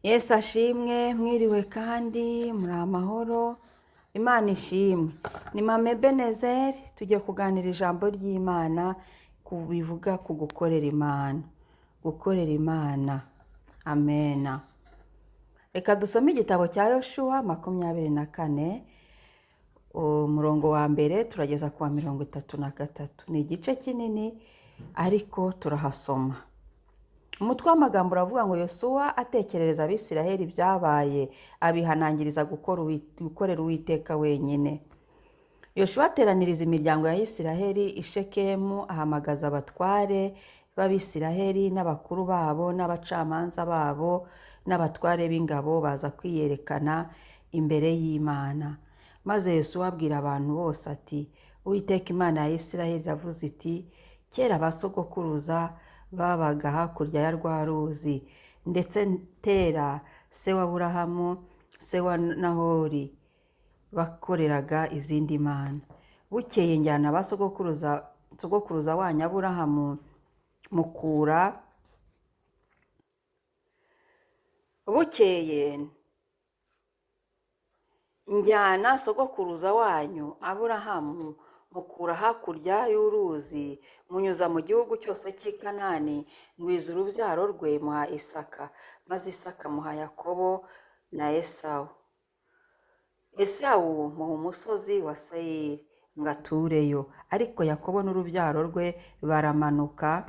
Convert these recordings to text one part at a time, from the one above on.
Yesu ashimwe, mwiriwe kandi muri amahoro, Imana ishimwe. Ni Mame Benezeri, tugiye kuganira ijambo ry'Imana bivuga ku gukorera Imana. Gukorera Imana. Amena. Reka dusome igitabo cya Yoshuwa 24, umurongo wa mbere turageza ku wa 33. Ni igice kinini ariko turahasoma. Umutwe w'amagambo uravuga ngo Yosuwa atekerereza Abisiraheli ibyabaye, abihanangiriza gukorera Uwiteka wenyine. Yosuwa ateraniriza imiryango ya Isiraheli i Shekemu, ahamagaza abatware b'Abisiraheli n'abakuru babo n'abacamanza babo n'abatware b'ingabo baza kwiyerekana imbere y'Imana. Maze Yosuwa abwira abantu bose ati, Uwiteka Imana ya Isiraheli iravuze iti, kera abasogokuruza babaga hakurya ya rwa ruzi, ndetse Tera se wa Aburahamu se wa Nahori bakoreraga izindi mana. Bukeye njyana abasogokuruza wanyu Aburahamu mukura bukeye njyana sogokuruza wanyu Aburahamu mukura hakurya y'uruzi, munyuza mu gihugu cyose cy'i Kanani, ngwiza urubyaro rwe muha Isaka, maze Isaka muha Yakobo na Esawu. Esawu muha umusozi wa Seyiri ngo atureyo, ariko Yakobo n'urubyaro rwe baramanuka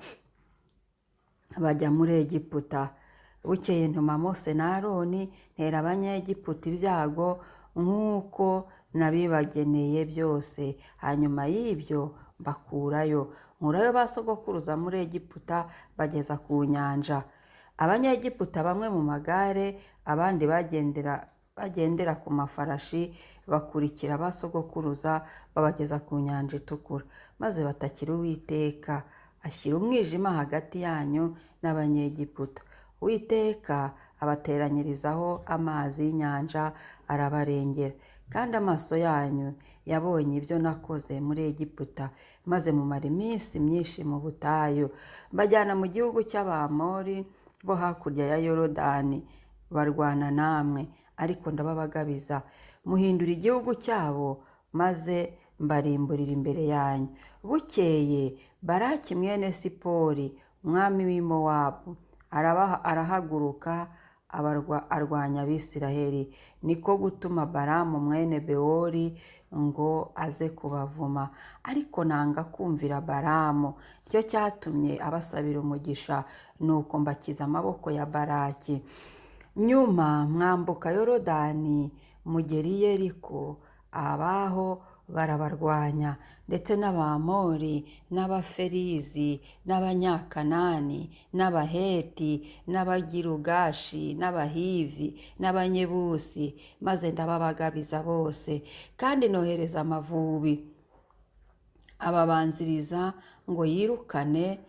bajya muri Egiputa. Bukeye ntuma Mose na Aroni, ntera Abanyegiputa ibyago nk'uko nabibageneye byose. Hanyuma y'ibyo mbakurayo, nkurayo basogokuruza muri Egiputa bageza ku nyanja. Abanyegiputa bamwe mu magare, abandi bagendera ku mafarashi bakurikira abasogokuruza babageza ku nyanja itukura. Maze batakira Uwiteka, ashyira umwijima hagati yanyu n'Abanyegiputa. Uwiteka abateranyirizaho amazi y'inyanja arabarengera, kandi amaso yanyu yabonye ibyo nakoze muri Egiputa, maze mumara iminsi myinshi mu butayu. Mbajyana mu gihugu cy'Abamori bo hakurya ya Yorodani, barwana namwe, ariko ndababagabiza, muhindura igihugu cyabo, maze mbarimburira imbere yanyu. Bukeye Baraki mwene Sipori umwami w'i Mowabu arahaguruka arwanya Abisiraheli, niko gutuma Balamu mwene Bewori ngo aze kubavuma, ariko nanga kumvira Balamu. Nicyo cyatumye abasabira umugisha, nuko mbakiza amaboko ya Baraki. Nyuma mwambuka Yorodani mugera i Yeriko, abaho barabarwanya, ndetse n'Abamori n'Abaferizi n'Abanyakanani n'Abaheti n'Abagirugashi n'Abahivi n'Abanyebusi, maze ndababagabiza bose. Kandi nohereza Amavubi ababanziriza ngo yirukane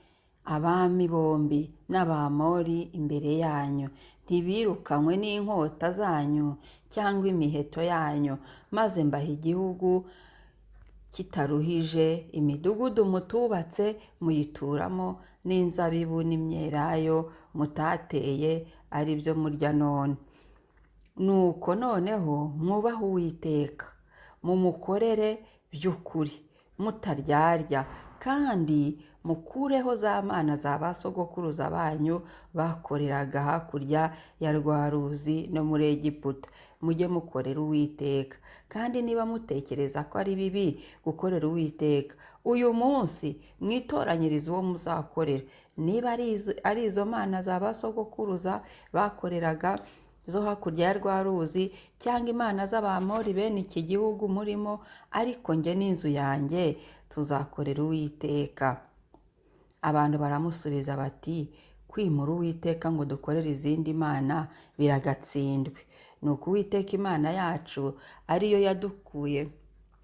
abami bombi n'Abamori imbere yanyu. Ntibirukanywe n'inkota zanyu cyangwa imiheto yanyu, maze mbaha igihugu kitaruhije, imidugudu mutubatse muyituramo, n'inzabibu n'imyelayo mutateye, ari byo murya none. Nuko noneho mwubahe Uwiteka, mumukorere by'ukuri mutaryarya, kandi mukureho za mana za basogokuruza banyu bakoreraga hakurya ya rwa ruzi no muri Egiputa. Mujye mukorera Uwiteka. Kandi niba mutekereza ko ari bibi gukorera Uwiteka, uyu munsi mwitoranyirize uwo muzakorera. Niba ari izo mana za basogokuruza bakoreraga zo hakurya ya rwa ruzi, cyangwa imana z'Abamori bene iki gihugu murimo, ariko njye n'inzu yanjye tuzakorera Uwiteka. Abantu baramusubiza bati, kwimura Uwiteka ngo dukorere izindi mana biragatsindwe. Nuko Uwiteka Imana yacu ariyo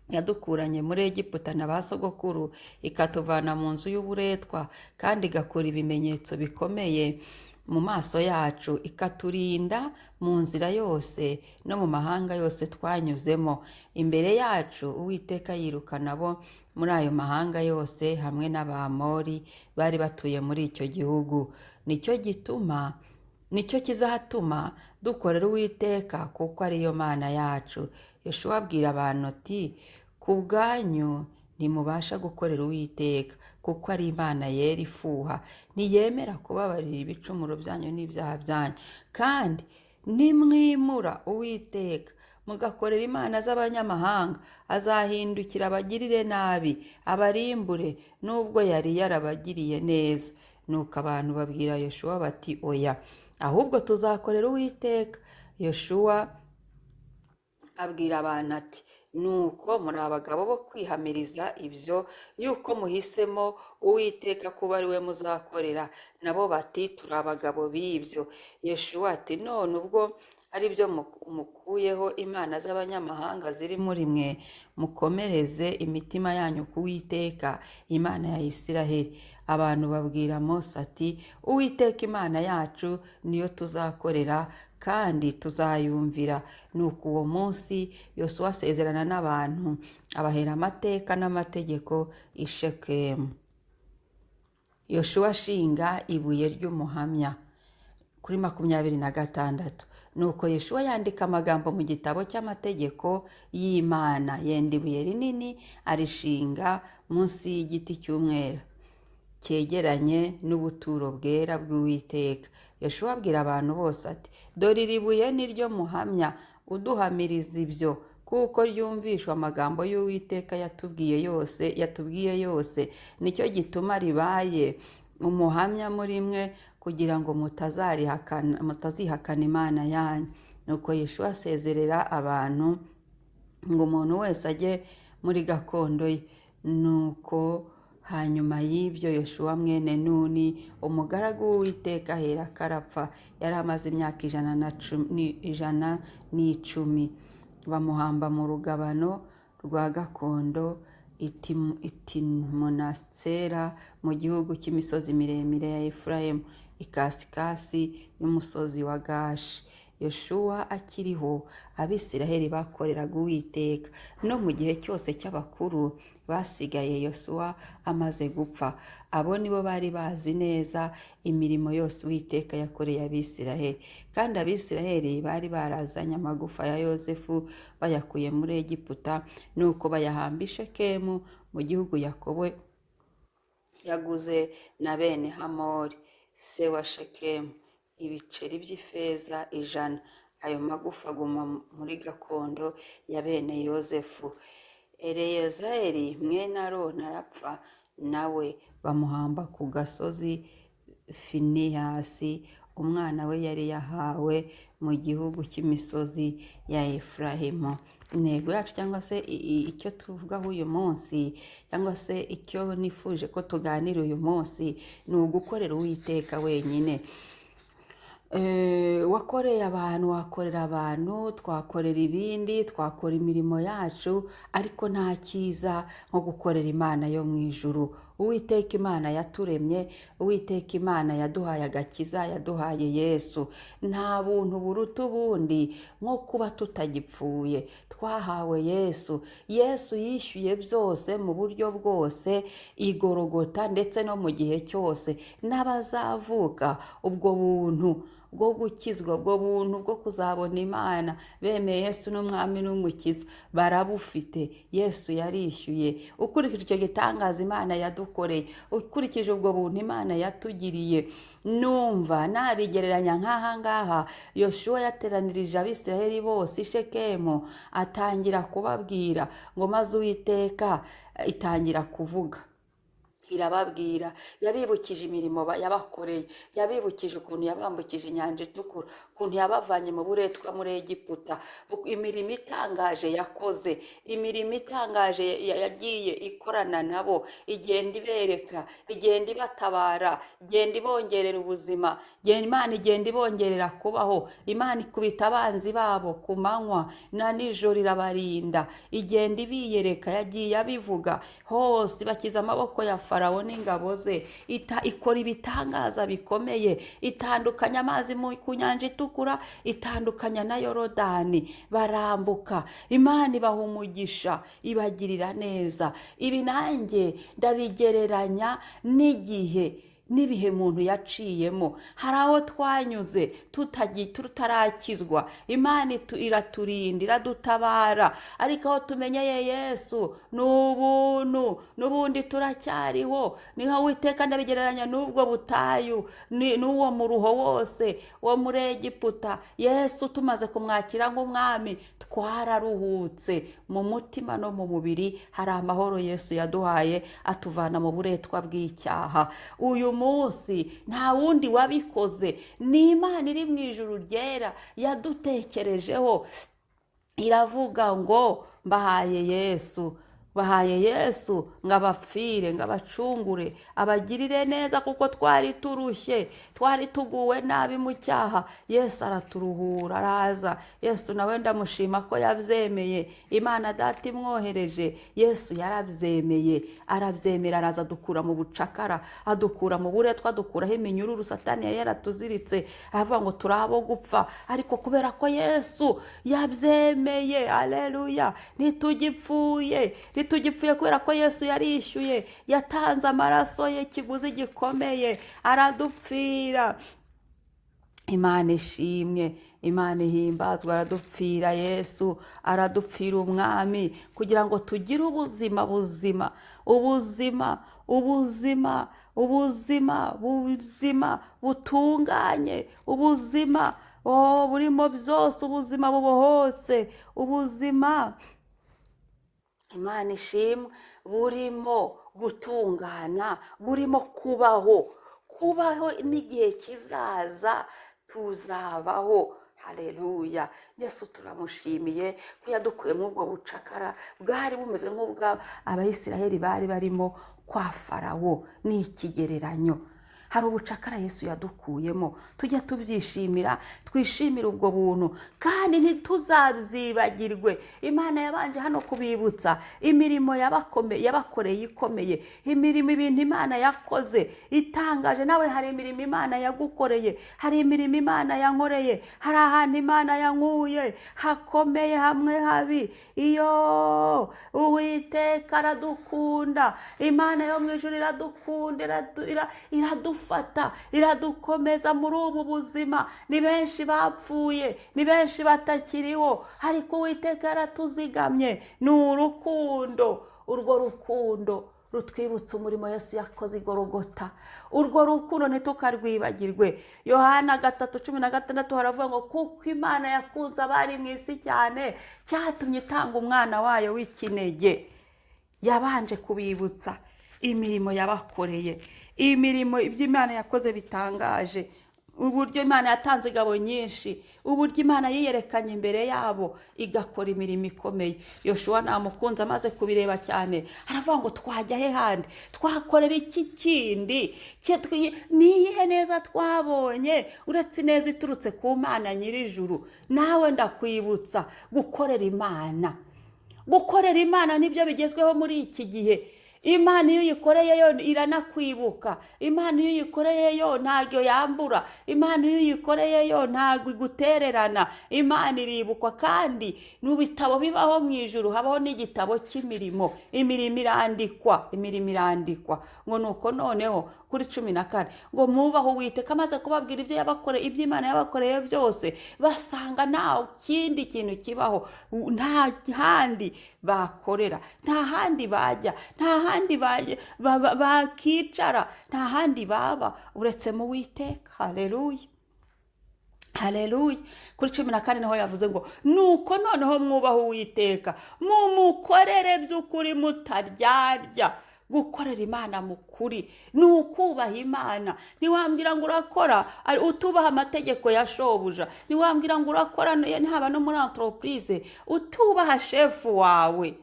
yadukuranye muri Egiputa na ba sogokuru, ikatuvana mu nzu y'uburetwa, kandi igakora ibimenyetso bikomeye mu maso yacu, ikaturinda mu nzira yose no mu mahanga yose twanyuzemo. Imbere yacu Uwiteka yirukana abo muri ayo mahanga yose, hamwe n'Abamori bari batuye muri icyo gihugu. Nicyo gituma nicyo kizatuma dukorera Uwiteka kuko ariyo Mana yacu. Yoshuwa abwira abantu ati ku bwanyu ntimubasha gukorera Uwiteka kuko ari Imana yera ifuha, ntiyemera kubabarira ibicumuro byanyu n'ibyaha byanyu. Kandi nimwimura Uwiteka mugakorera imana z'abanyamahanga, azahindukira abagirire nabi, abarimbure nubwo yari yarabagiriye neza. Nuko abantu babwira Yoshuwa bati oya, ahubwo tuzakorera Uwiteka. Yoshuwa abwira abantu ati nuko muri abagabo bo kwihamiriza ibyo yuko muhisemo Uwiteka kuba ari we muzakorera. Nabo bati turi abagabo b'ibyo. Yoshuwa ati none ubwo ari byo mukuyeho imana z'abanyamahanga ziri muri mwe, mukomereze imitima yanyu ku Uwiteka Imana ya Isiraheli. Abantu babwira Mose ati Uwiteka Imana yacu niyo tuzakorera kandi tuzayumvira. Nuko uwo munsi Yosuwa asezerana n'abantu, abahera amateka n'amategeko i Shekemu. Yoshuwa ashinga ibuye ry'umuhamya kuri 26. Nuko Yoshuwa yandika amagambo mu gitabo cy'amategeko y'Imana, yenda ibuye rinini arishinga munsi y'igiti cy'umwera cyegeranye n'ubuturo bwera bw'Uwiteka. Yoshuwa abwira abantu bose ati dore iri buye ni ryo muhamya uduhamiriza ibyo, kuko ryumvishwa amagambo y'Uwiteka yatubwiye yose, nicyo gituma ribaye umuhamya muri mwe, kugira ngo mutazihakana Imana yanyu. Nuko Yoshuwa asezerera abantu ngo umuntu wese ajye muri gakondo ye. Nuko hanyuma y'ibyo Yoshuwa mwene Nuni umugaragu w'Uwiteka ahera karapfa, yari amaze imyaka 110. Bamuhamba mu rugabano rwa gakondo Itimunasera mu gihugu cy'imisozi miremire ya Efurayimu, ikasikasi y'umusozi wa Gashi. Yoshuwa akiriho, Abisiraheli bakoreraga Uwiteka. No mu gihe cyose cy'abakuru basigaye Yoshuwa amaze gupfa, abo nibo bari bazi neza imirimo yose Uwiteka yakoreye Abisiraheli. Kandi Abisiraheli bari barazanye amagufa ya Yosefu bayakuye muri Egiputa, nuko bayahamba i Shekemu mu gihugu Yakobo yaguze na bene Hamori se wa Shekemu ibiceri by'ifeza 100. Ayo magufa aguma muri gakondo ya bene Yosefu. Eleyazari mwene Aroni arapfa, nawe bamuhamba ku gasozi Finehasi umwana we yari yahawe mu gihugu cy'imisozi ya Efurayimu. Intego yacu cyangwa se icyo tuvugaho uyu munsi, cyangwa se icyo nifuje ko tuganira uyu munsi, ni ugukorera Uwiteka wenyine. Wakoreye abantu, wakorera abantu, twakorera ibindi, twakora imirimo yacu, ariko nta cyiza nko gukorera Imana yo mu ijuru. Uwiteka Imana yaturemye, Uwiteka Imana yaduhaye agakiza, yaduhaye Yesu. Nta buntu buruta ubundi nko kuba tutagipfuye, twahawe Yesu. Yesu yishyuye byose mu buryo bwose igorogota, ndetse no mu gihe cyose. N'abazavuka ubwo buntu bwo gukizwa, ubwo buntu bwo kuzabona Imana bemeye Yesu n'umwami n'umukiza, barabufite. Yesu yarishyuye. Ukurikije icyo gitangaza Imana yadukoreye, ukurikije ubwo buntu Imana yatugiriye, numva nabigereranya nk'aha ngaha Yoshuwa yateranirije Abisiraheli bose i Shekemu, atangira kubabwira ngo maze Uwiteka itangira kuvuga, irababwira. Yabibukije imirimo yabakoreye, yabibukije ukuntu yabambukije inyanja itukura, ukuntu yabavanye mu buretwa muri Egiputa, imirimo itangaje yakoze, imirimo itangaje yagiye ikorana nabo, igenda ibereka, igenda ibatabara, igenda ibongerera ubuzima, Imana igenda ibongerera kubaho. Imana ikubita abanzi babo ku manywa na nijoro irabarinda, igenda ibiyereka, yagiye abivuga hose. Bakiza amaboko ya Farawo n'ingabo ze, ikora ibitangaza bikomeye, itandukanya amazi ku nyanja itukura, itandukanya na Yorodani, barambuka. Imana ibaha umugisha, ibagirira neza. Ibi nanjye ndabigereranya n'igihe n'ibihe muntu yaciyemo. Hari aho twanyuze tutarakizwa, Imana iraturinda, iradutabara, ariko aho tumenyeye Yesu ni ubuntu, n'ubundi turacyariho. Niho Uwiteka ndabigereranya n'ubwo butayu, n'uwo muruho wose wo muri Egiputa. Yesu tumaze kumwakira nk'umwami twararuhutse mu mutima no mu mubiri. Hari amahoro Yesu yaduhaye atuvana mu buretwa bw'icyaha. Uyu munsi nta wundi wabikoze, ni Imana iri mu ijuru ryera yadutekerejeho, iravuga ngo mbahaye Yesu, bahaye Yesu ngo abapfire, ngo abacungure, abagirire neza, kuko twari turushye, twari tuguwe nabi mu cyaha. Yesu araturuhura, araza. Yesu nawe ndamushima ko yabyemeye. Imana Data imwohereje, Yesu yarabyemeye, arabyemera, araza adukura mu bucakara, adukura mu buretwa, adukuraho iminyururu Satani yari yaratuziritse, aravuga ngo turi abo gupfa. Ariko kubera ko Yesu yabyemeye, aleluya, ntitugipfuye kubera ko Yesu yarishyuye, yatanze amaraso ye, ikiguzi gikomeye, aradupfira. Imana ishimwe, Imana ihimbazwa, aradupfira Yesu, aradupfira umwami, kugira ngo tugire ubuzima buzima, ubuzima butunganye, ubuzima burimo byose, ubuzima bubohotse, ubuzima, Imana ishimwe, burimo gutungana, burimo kubaho n'igihe kizaza tuzabaho. Haleluya. Yesu turamushimiye ko yadukuye muri ubwo bucakara bwari bumeze nk'ubwa Abayisiraheli bari barimo kwa Farawo. Ni ikigereranyo. Hari ubucakara Yesu yadukuyemo, tujya tubyishimira, twishimira ubwo buntu, kandi ntituzabyibagirwe. Imana yabanje hano kubibutsa imirimo yabakoreye ikomeye, imirimo, ibintu Imana yakoze itangaje. Nawe hari imirimo Imana yagukoreye, hari imirimo Imana yankoreye, hari ahantu Imana yankuye hakomeye, hamwe habi. Iyo Uwiteka aradukunda, Imana yo mu ijuru iradukunda, iradufata, iradukomeza muri ubu buzima. Ni benshi bapfuye, ni benshi batakiriho, ariko Uwiteka yaratuzigamye. Ni urukundo, urwo rukundo rutwibutsa umurimo Yesu yakoze i Gologota. Urwo rukundo ntitukarwibagirwe. Yohana 3:16 haravuga ngo kuko Imana yakunze abari mu isi cyane, cyatumye itanga umwana wayo w'ikinege. Yabanje kubibutsa imirimo yabakoreye, imirimo iby'Imana yakoze bitangaje, uburyo Imana yatanze ingabo nyinshi, uburyo Imana yiyerekanye imbere yabo igakora imirimo ikomeye. Yoshua namukunze amaze kubireba cyane, aravuga ngo twajya he handi, twakorera iki kindi, niyihe neza twabonye uretse neza iturutse ku Mana nyir'ijuru. Nawe ndakwibutsa gukorera Imana. Gukorera Imana nibyo bigezweho muri iki gihe. Imana iyo uyikoreye yo iranakwibuka. Imana iyo uyikoreye yo ntago yambura. Imana iyo uyikoreye yo ntago igutererana. Imana iribukwa, kandi mu bitabo bibaho mu ijuru habaho n'igitabo cy'imirimo. Imirimo irandikwa. Ngo nuko noneho kuri 14 ngo mubaho Uwiteka, amaze kubabwira ibyo yabakoreye, ibyo Imana yabakoreye byose, basanga nta kindi kintu kibaho, nta handi bakorera, nta handi bajya, nta handi bakicara, nta handi baba uretse mu Uwiteka. Haleluya. Haleluya. Kuri 14 niho yavuze ngo nuko noneho mwubaho Uwiteka, mumukorere by'ukuri mutaryarya. Gukorera Imana mukuri ni ukubaha Imana. Niwambwira ngo urakora utubaha amategeko ya shobuja, niwambwira ngo urakora haba no muri entreprise utubaha shefu wawe,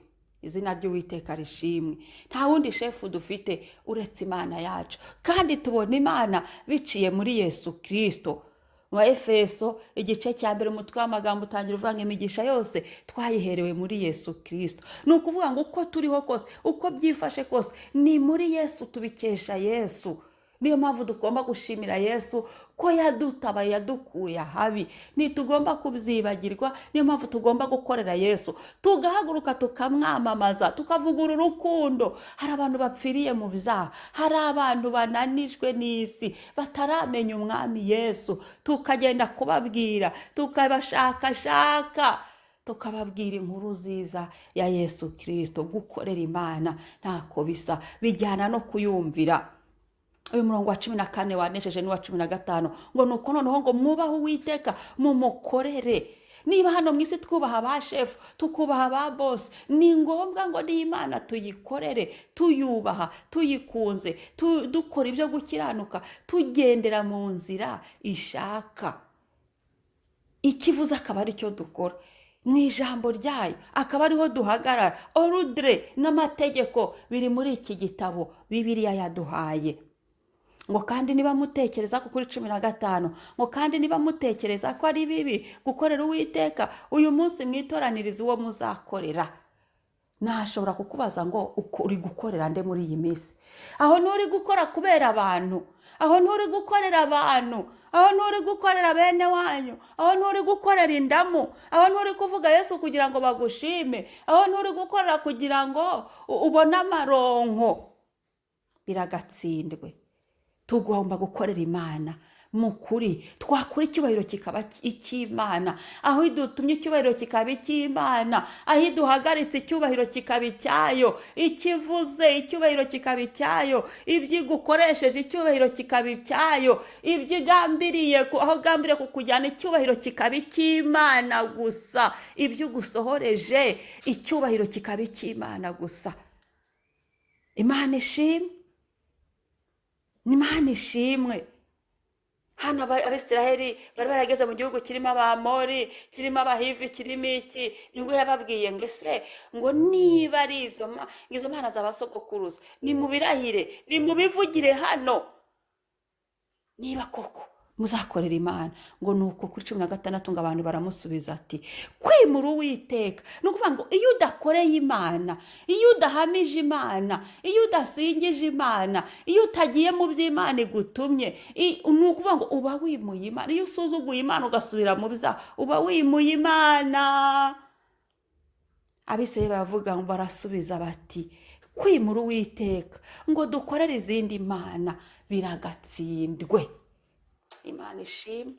izina ry'Uwiteka rishimwe. Nta wundi shefu dufite uretse Imana yacu, kandi tubona Imana biciye muri Yesu Kristo. Mu Efeso igice cya 1 umutwe w'amagambo utangira uvuga ngo imigisha yose twayiherewe muri Yesu Kristo. Ni ukuvuga ngo uko turiho kose, uko byifashe kose, ni muri Yesu, tubikesha Yesu. niyo mpamvu tugomba gushimira Yesu ko yadutabaye, yadukuye ahabi. Ntitugomba kubyibagirwa. Niyo mpamvu tugomba gukorera Yesu, tugahaguruka tukamwamamaza, tukavugura urukundo. Hari abantu bapfiriye mu byaha, hari abantu bananijwe n'isi bataramenya umwami Yesu, tukagenda kubabwira, tukabashakashaka, tukababwira inkuru nziza ya Yesu Kristo. Gukorera Imana ntako bisa, bijyana no kuyumvira. Uyu murongo wa 14 wanesheje n'uwa 15 ngo nuko noneho ngo mwubahe Uwiteka mumukorere. Niba hano mwisi twubaha ba shefu, tukubaha ba boss, ni ngombwa ngo n'Imana tuyikorere, tuyubaha, tuyikunze, dukora ibyo gukiranuka, tugendera mu nzira ishaka. Ikivuze akaba ari cyo dukora, mu ijambo ryayo akaba ariho duhagarara. Orudre n'amategeko biri muri iki gitabo Bibiliya yaduhaye. Ngo kandi niba mutekereza ko kuri 15, ngo kandi niba mutekereza ko ari bibi gukorera Uwiteka, uyu munsi mwitoraniriza uwo muzakorera. Nashobora kukubaza ngo uri gukorera nde muri iyi minsi? Aho nturi gukora kubera abantu, aho nturi gukorera abantu, aho nturi gukorera bene wanyu, aho nturi gukorera indamu, aho nturi kuvuga Yesu kugira ngo bagushime, aho nturi gukorera kugira ngo ubone amaronko, biragatsindwe. Tugomba gukorera Imana mukuri, twakura icyubahiro kikaba icy'Imana, aho idutumye icyubahiro kikaba icy'Imana, aho iduhagaritse icyubahiro kikaba icyayo, ikivuze icyubahiro kikaba icyayo, ibyo igukoresheje icyubahiro kikaba icyayo, ibyo igambiriye aho gambiriye kukujyana icyubahiro kikaba icy'Imana gusa, ibyo ugusohoreje icyubahiro kikaba icy'Imana gusa. Imana ishimwe, Imana ishimwe. Hano Abisiraheli bari barageze mu gihugu kirimo Abamori, kirimo Abahivi, kirimo iki. Nibwo yababwiye ngo ese ngo niba ari izo mana z'abasogokuruza, ni mubirahire, ni mubivugire hano niba koko muzakorera Imana. Ngo nuko kuri 16 ngo abantu baramusubiza ati kwimura Uwiteka. No kuvuga ngo iyo udakoreye Imana, iyo udahamije Imana, iyo udasingije Imana, iyo utagiye mu by'Imana igutumye, ni ukuvuga ngo uba wimuye Imana. Iyo usuzuguye Imana ugasubira mu byaha, uba wimuye Imana. Abisirayeli bavuga ngo barasubiza bati kwimura Uwiteka ngo dukorere izindi mana biragatsindwe. Imana ishimwe.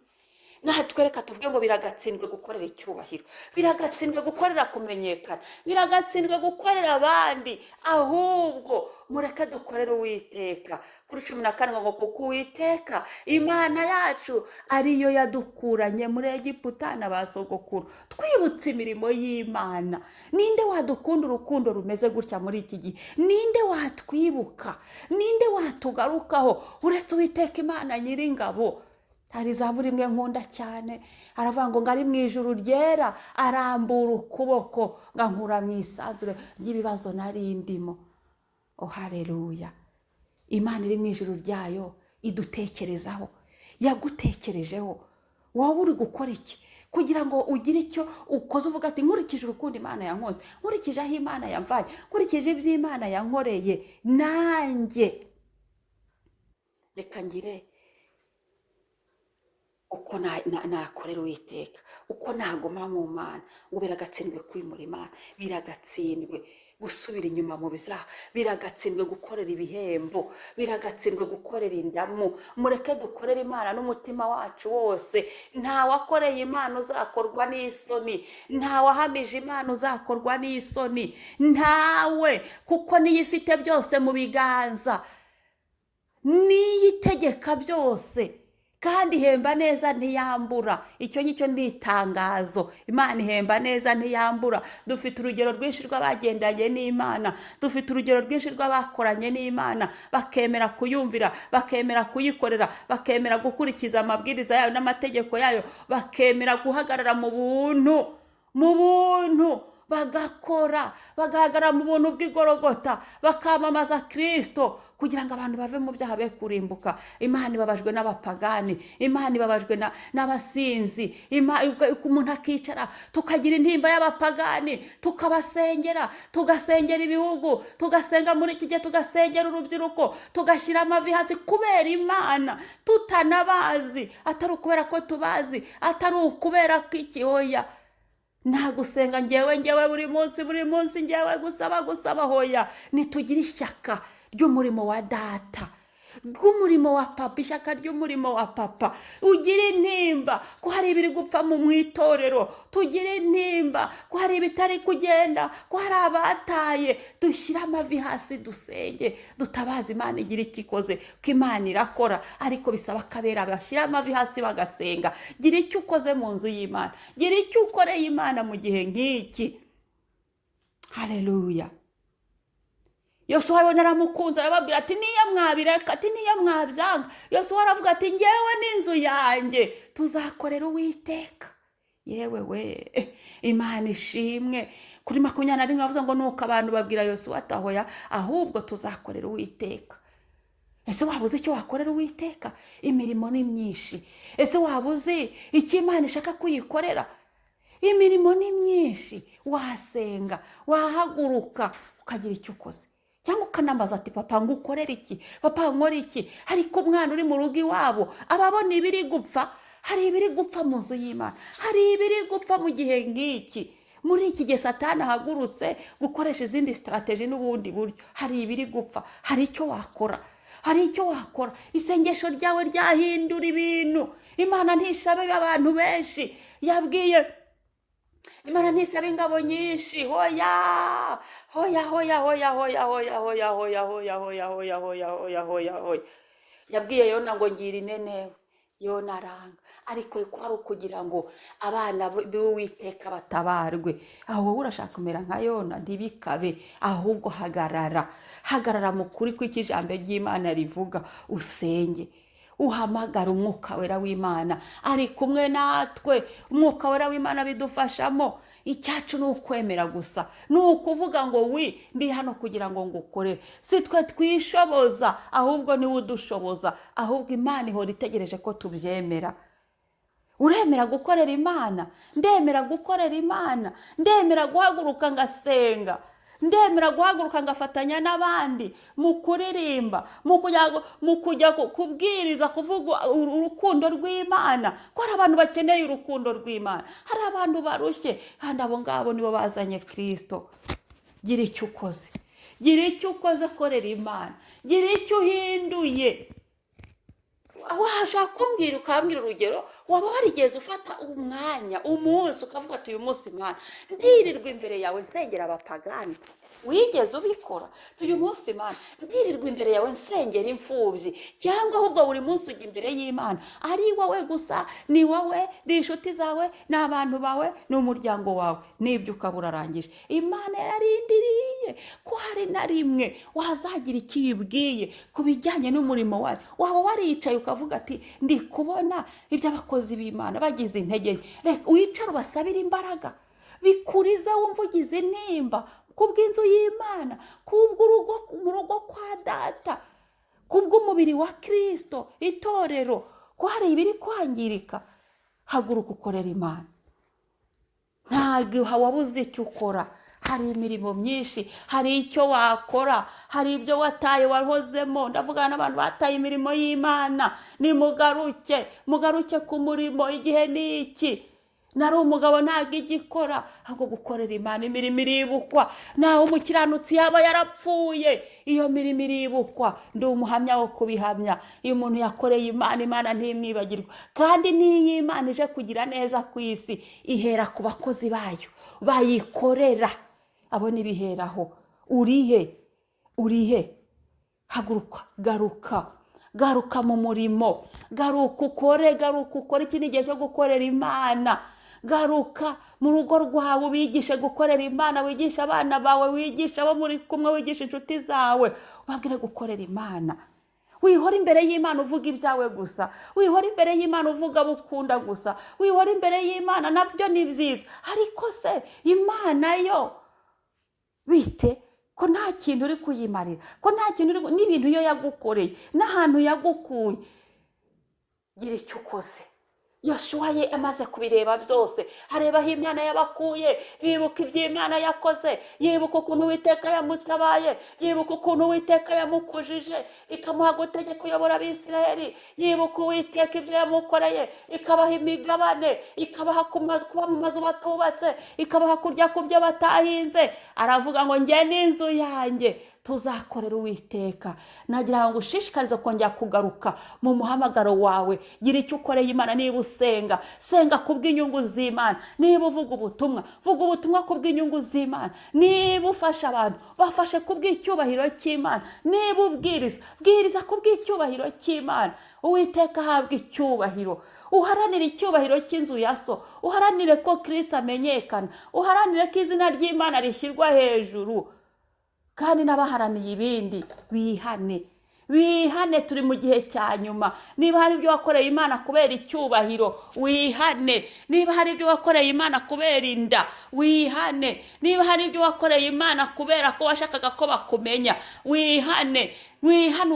Natwereka tuvuge ngo biragatsindwe gukorera icyubahiro, biragatsindwe gukorera kumenyekana, biragatsindwe gukorera abandi, ahubwo mureke dukorere Uwiteka. Kuri 14 ngo kuko Uwiteka Imana yacu ariyo yadukuranye muri Egiputa n'abasogokuru, twibutse imirimo y'Imana. Ninde wadukunda urukundo rumeze gutya muri iki gihe? Ninde watwibuka? Ninde watugarukaho uretse Uwiteka Imana Nyiringabo? Hari Zaburi imwe nkunda cyane, aravuga ngo ngari mu ijuru ryera, arambura ukuboko ngankura mu isanzure ry'ibibazo nari ndimo. Oh haleluya. Imana iri mu ijuru ryayo idutekerezaho, yagutekerejeho. Wowe uri gukora iki kugira ngo ugire icyo ukoze uvuga ati nkurikije urukundo Imana yankunze, nkurikije aho Imana yamvanye, nkurikije ibyo Imana yankoreye, nanjye reka ngire uko nakorera Uwiteka, uko naguma mu Mana. Ngo biragatsindwe kwimura Imana, biragatsindwe gusubira inyuma mu byaha, biragatsindwe gukorera ibihembo, biragatsindwe gukorera indamu. Mureke dukorera Imana n'umutima wacu wose. Nta wakoreye Imana uzakorwa n'isoni, nta wahamije Imana uzakorwa n'isoni, ntawe, kuko niyo ifite byose mu biganza, niyo itegeka byose, kandi ihemba neza ntiyambura. Icyo ngicyo ni itangazo. Imana ihemba neza ntiyambura. Dufite urugero rwinshi rw'abagendanye n'Imana, dufite urugero rwinshi rw'abakoranye n'Imana, bakemera kuyumvira, bakemera kuyikorera, bakemera gukurikiza amabwiriza yayo n'amategeko yayo, bakemera guhagarara mu buntu, mu buntu, bagakora, bagahagarara mu buntu bw'igorogota, bakamamaza Kristo kugira ngo abantu bave mu byaha be kurimbuka. Imana ibabajwe n'abapagani, Imana ibabajwe n'abasinzi. Umuntu akicara tukagira intimba y'abapagani, tukabasengera, tugasengera ibihugu, tugasenga muri iki gihe, tugasengera urubyiruko, tugashyira amavi hasi kubera Imana, tutanabazi, atari ukubera ko tubazi, atari ukubera ko ikihoya. Nta gusenga ngewe buri munsi ngewe gusaba hoya. Nitugire ishyaka ry'umurimo wa data, rw'umurimo wa papa, ishyaka ry'umurimo wa papa. Ugire intimba ko hari ibiri gupfa mu itorero, tugire intimba ko hari ibitari kugenda, ko hari abataye. Dushyire amavi hasi, dusenge, dutabaza Imana igira ikikoze, ko Imana irakora, ariko bisaba akabera bashyira amavi hasi bagasenga. Gira icyo ukoze mu nzu y'Imana, gira icyo ukoreye Imana mu gihe nk'iki. Haleluya. Yosuwa abona aramukunze, arababwira ati niyo mwabireka, ati niyo mwabyanga. Yosuwa aravuga ati ngewe n'inzu yanjye tuzakorera Uwiteka. Yewe we, Imana ishimwe. Kuri 21 bavuze ngo nuko abantu babwira Yosuwa atahoya, ahubwo tuzakorera Uwiteka. Ese wabuze icyo wakorera Uwiteka? Imirimo ni myinshi. Ese wabuze icyo Imana ishaka kuyikorera? Imirimo ni myinshi. Wasenga, wahaguruka, ukagira icyo ukoze. Cyangwa ukanambaza ati papa ngukorera iki, papa nkora iki. Ariko umwana uri mu rugo iwabo ababona ibiri gupfa. Hari ibiri gupfa mu nzu y'Imana, hari ibiri gupfa mu gihe ngiki. Muri iki gihe Satani ahagurutse gukoresha izindi strategy n'ubundi buryo. Hari ibiri gupfa, hari icyo wakora, hari icyo wakora. Isengesho ryawe ryahindura ibintu. Imana ntishabe abantu benshi, yabwiye Imana ntisaba ingabo nyinshi. Hoya hoya hoya hoya hoya hoya hoya hoya hoya hoya hoya hoya hoya hoya hoya. Yabwiye Yona ngo ngira inenewe, Yona aranga. Ariko ko ari ukugira ngo abana b'Uwiteka batabarwe. Aho wowe urashaka kumera nka Yona, ntibikabe, ahubwo hagarara mu kuri kw'ikijambo ry'Imana rivuga, usenge, uhamagara umwuka wera w'Imana ari kumwe natwe. Umwuka wera w'Imana bidufashamo. Icyacu ni ukwemera gusa, ni ukuvuga ngo ndi hano kugira ngo ngukorere. Si twe twishoboza, ahubwo niwe udushoboza. Ahubwo Imana ihora itegereje ko tubyemera. Uremera gukorera Imana? Ndemera gukorera Imana, ndemera guhaguruka ngasenga, ndemera guhaguruka ngafatanya n'abandi mu kuririmba, mu kujya kubwiriza, kuvuga urukundo rw'Imana. Ko hari abantu bakeneye urukundo rw'Imana, hari abantu barushye, kandi abo ngabo nibo bazanye Kristo. Gira icyo ukoze, gira icyo ukoze, korera Imana, gira icyo uhinduye. Washaka kumbwira, ukambwira urugero, waba warigeze ufata umwanya, umunsi, ukavuga ati uyu munsi Imana ndirirwa imbere yawe nsengera abapagani? Wigeze ubikora? Uyu munsi Imana ndirirwa imbere yawe nsengera imfubyi? Cyangwa ahubwo buri munsi ujya imbere y'Imana ari wowe gusa, ni wowe, ni inshuti zawe, ni abantu bawe, ni umuryango wawe, n'ibyo ukabura arangije. Imana yararindiriye ko hari na rimwe wazagira icyo uyibwiye ku bijyanye n'umurimo wayo. Waba waricaye ukavuga ati ndi kubona ibyo abakozi b'Imana bagize intege nke. Reka wicare ubasabire imbaraga, bikurize wumva ugize intimba kubw'inzu y'Imana, mu rugo kwa data, kubw'umubiri wa Kristo, itorero, ko hari ibiri kwangirika. Haguruka ukorera Imana. Ntabwo wabuze icyo ukora. Hari imirimo myinshi, hari icyo wakora, hari ibyo wataye wahozemo. Ndavugana n'abantu bataye imirimo y'Imana. Mugaruke ku murimo. Igihe ni iki. Nari umugabo ntabwo igikora, ahubwo gukorera Imana. Imirimo iribukwa. Naho umukiranutsi yaba yarapfuye, iyo mirimo iribukwa. Ndi umuhamya wo kubihamya. Iyo umuntu yakoreye Imana, Imana ntimwibagirwa. Kandi n'iyo Imana ije kugira neza ku isi, ihera ku bakozi bayo bayikorera. Abo nibiheraho. Urihe? Haguruka, garuka mu murimo, garuka ukore. Iki ni igihe cyo gukorera Imana. Garuka mu rugo rwawe, wigishe gukorera Imana, wigisha abana bawe, wigisha abo muri kumwe, wigisha inshuti zawe, ubabwire gukorera Imana. wihora imbere y'Imana uvuga ibyawe gusa, wihora imbere y'Imana uvuga abo ukunda gusa, wihora imbere y'Imana, nabyo ni byiza, ariko se Imana yo bite ko nta kintu uri kuyimarira, ko nta kintu n'ibintu yo yagukoreye n'ahantu yagukuye? Gira icyo ukoze. Yoshuwa ye amaze kubireba byose, areba aho Imana yabakuye, yibuka iby'Imana yakoze, yibuka ukuntu Uwiteka yamutabaye, yibuka ukuntu Uwiteka yamukujije ikamuha gutegeka kuyobora Abisirayeli, yibuka Uwiteka ibyo yamukoreye, ikabaha imigabane, ikabaha kuba mu mazu batubatse, ikabaha kurya ku byo batahinze. Aravuga ngo njye n'inzu yanjye tuzakorera Uwiteka. Nagira ngo ushishikarize kongera kugaruka mu muhamagaro wawe. Gira icyo ukoreye Imana. Niba usenga, senga kubw'inyungu z'Imana. Niba uvuga ubutumwa, vuga ubutumwa kubw'inyungu z'Imana. Niba ufasha abantu, bafashe kubw'icyubahiro cy'Imana. Niba ubwiriza, bwiriza kubw'icyubahiro cy'Imana. Uwiteka ahabwa icyubahiro. Uharanire icyubahiro cy'inzu ya so, uharanire ko Kristo amenyekana, uharanire ko izina ry'Imana rishyirwa hejuru. Kandi n'abaharaniye ibindi bihane, turi mu gihe cya nyuma. Niba hari ibyo wakoreye Imana kubera icyubahiro, wihane. Niba hari ibyo wakoreye Imana kubera inda, wihane. Niba hari ibyo wakoreye Imana kubera ko washakaga ko bakumenya, wihane.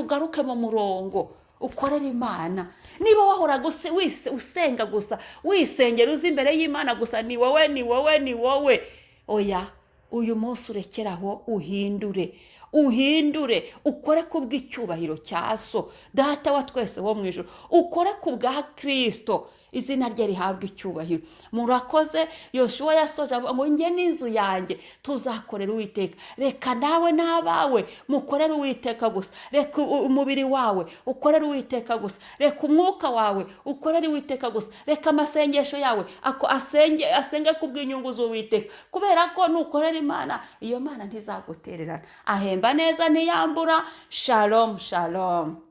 Ugaruke mu murongo, ukorere Imana. Niba wahoraga usenga gusa, wisengera uzi imbere y'Imana gusa, ni wowe, oya, uyu munsi urekeraho, uhindure, ukore kubw'icyubahiro cya so, Data wa twese wo mu ijuru. Ukore kubwa Kristo, izina rye rihabwa icyubahiro. Murakoze. Yoshuwa yasoje avuga ngo njye n'inzu yanjye tuzakorera Uwiteka. Reka nawe n'abawe mukorere Uwiteka gusa. Reka umubiri wawe ukorere Uwiteka gusa. Reka umwuka wawe ukorere Uwiteka gusa. Reka amasengesho yawe asenge kubw'inyungu z'Uwiteka, kubera ko nukorera Imana, iyo Mana ntizagutererana. Ahemba neza ntiyambura. Shalom, shalom.